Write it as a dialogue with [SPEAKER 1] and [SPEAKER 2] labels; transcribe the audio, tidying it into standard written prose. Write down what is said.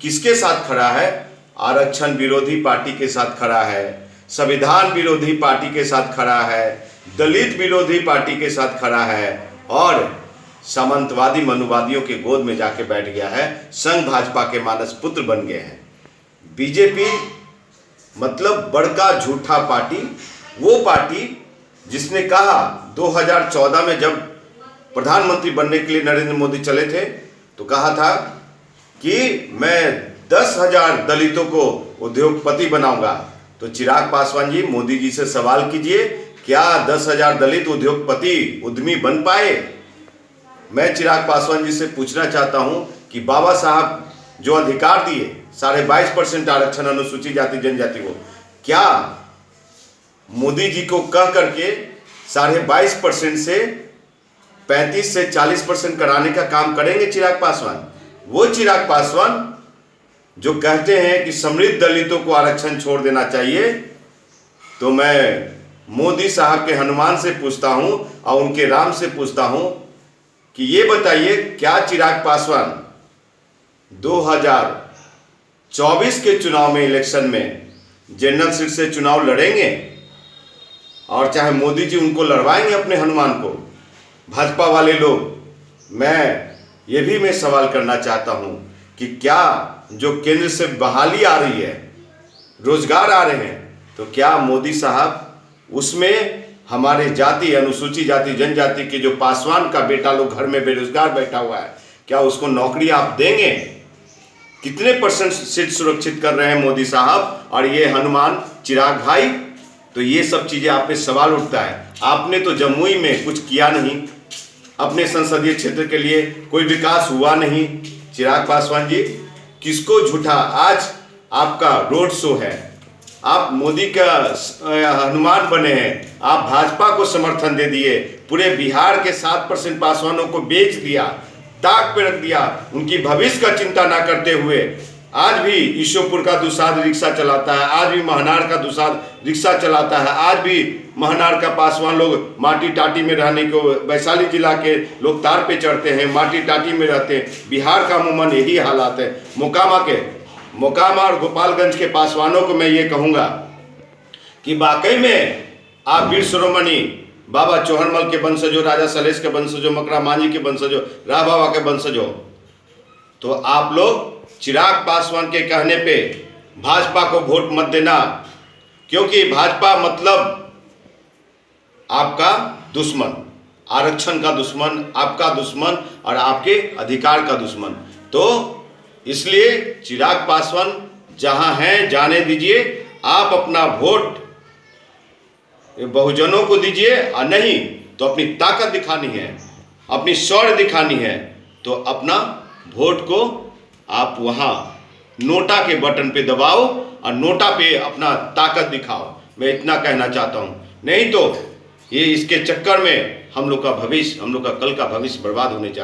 [SPEAKER 1] किसके साथ खड़ा है? आरक्षण विरोधी पार्टी के साथ खड़ा है, संविधान विरोधी पार्टी के साथ खड़ा है, दलित विरोधी पार्टी के साथ खड़ा है और सामंतवादी मनुवादियों के गोद में जाके बैठ गया है। संघ भाजपा के मानस पुत्र बन गए हैं। बीजेपी मतलब बड़का झूठा पार्टी, वो पार्टी जिसने कहा 2014 में जब प्रधानमंत्री बनने के लिए नरेंद्र मोदी चले थे तो कहा था कि मैं 10,000 दलितों को उद्योगपति बनाऊंगा। तो चिराग पासवान जी, मोदी जी से सवाल कीजिए, क्या 10,000 दलित उद्योगपति उद्यमी बन पाए? मैं चिराग पासवान जी से पूछना चाहता हूं कि बाबा साहब जो अधिकार दिए 22.5% आरक्षण अनुसूचित जाति जनजाति को, क्या मोदी जी को कह करके 22.5% से 35 से 40% कराने का काम करेंगे चिराग पासवान? वो चिराग पासवान जो कहते हैं कि समृद्ध दलितों को आरक्षण छोड़ देना चाहिए। तो मैं मोदी साहब के हनुमान से पूछता हूं और उनके राम से पूछता हूं कि ये बताइए, क्या चिराग पासवान 2024 के चुनाव में, इलेक्शन में जनरल सीट से चुनाव लड़ेंगे? और चाहे मोदी जी उनको लड़वाएंगे अपने हनुमान को? भाजपा वाले लोग, ये भी सवाल करना चाहता हूं कि क्या जो केंद्र से बहाली आ रही है, रोजगार आ रहे हैं, तो क्या मोदी साहब उसमें हमारे जाति, अनुसूचित जाति जनजाति के जो पासवान का बेटा लोग घर में बेरोजगार बैठा हुआ है, क्या उसको नौकरी आप देंगे? कितने % सीट सुरक्षित कर रहे हैं मोदी साहब और ये हनुमान चिराग भाई? तो ये सब चीजें आप पे सवाल उठता है। आपने तो जमुई में कुछ किया नहीं, अपने संसदीय क्षेत्र के लिए कोई विकास हुआ नहीं। चिराग पासवान जी, किसको झूठा? आज आपका रोड शो है, आप मोदी का हनुमान बने हैं, आप भाजपा को समर्थन दे दिए, पूरे बिहार के 7% पासवानों को बेच दिया, ताक पे रख दिया, उनकी भविष्य का चिंता ना करते हुए आज भी ईशोपुर का दुसाध रिक्शा चलाता है, आज भी महनार का दुसाध रिक्शा चलाता है, आज भी महनार का पासवान लोग माटी टाटी में रहने को, वैशाली जिला के लोग तार पे चढ़ते हैं, माटी टाटी में रहते हैं। बिहार का अमूमन यही हालात है। मोकामा और गोपालगंज के पासवानों को मैं ये कहूँगा कि वाकई में आप वीर शिरोमणि बाबा चौहरमल के वंशज हो, राजा सलेश के वंशज हो, मकरा मांझी के वंशज हो, राह बाबा के वंशज हो, तो आप लोग चिराग पासवान के कहने पे भाजपा को वोट मत देना, क्योंकि भाजपा मतलब आपका दुश्मन, आरक्षण का दुश्मन, आपका दुश्मन और आपके अधिकार का दुश्मन। तो इसलिए चिराग पासवान जहां हैं जाने दीजिए, आप अपना वोट बहुजनों को दीजिए, और नहीं तो अपनी ताकत दिखानी है, अपनी शौर्य दिखानी है, तो अपना वोट को आप वहां नोटा के बटन पे दबाओ और नोटा पे अपना ताकत दिखाओ। मैं इतना कहना चाहता हूं, नहीं तो ये इसके चक्कर में हम लोग का भविष्य, हम लोग का कल का भविष्य बर्बाद होने जा रहा है।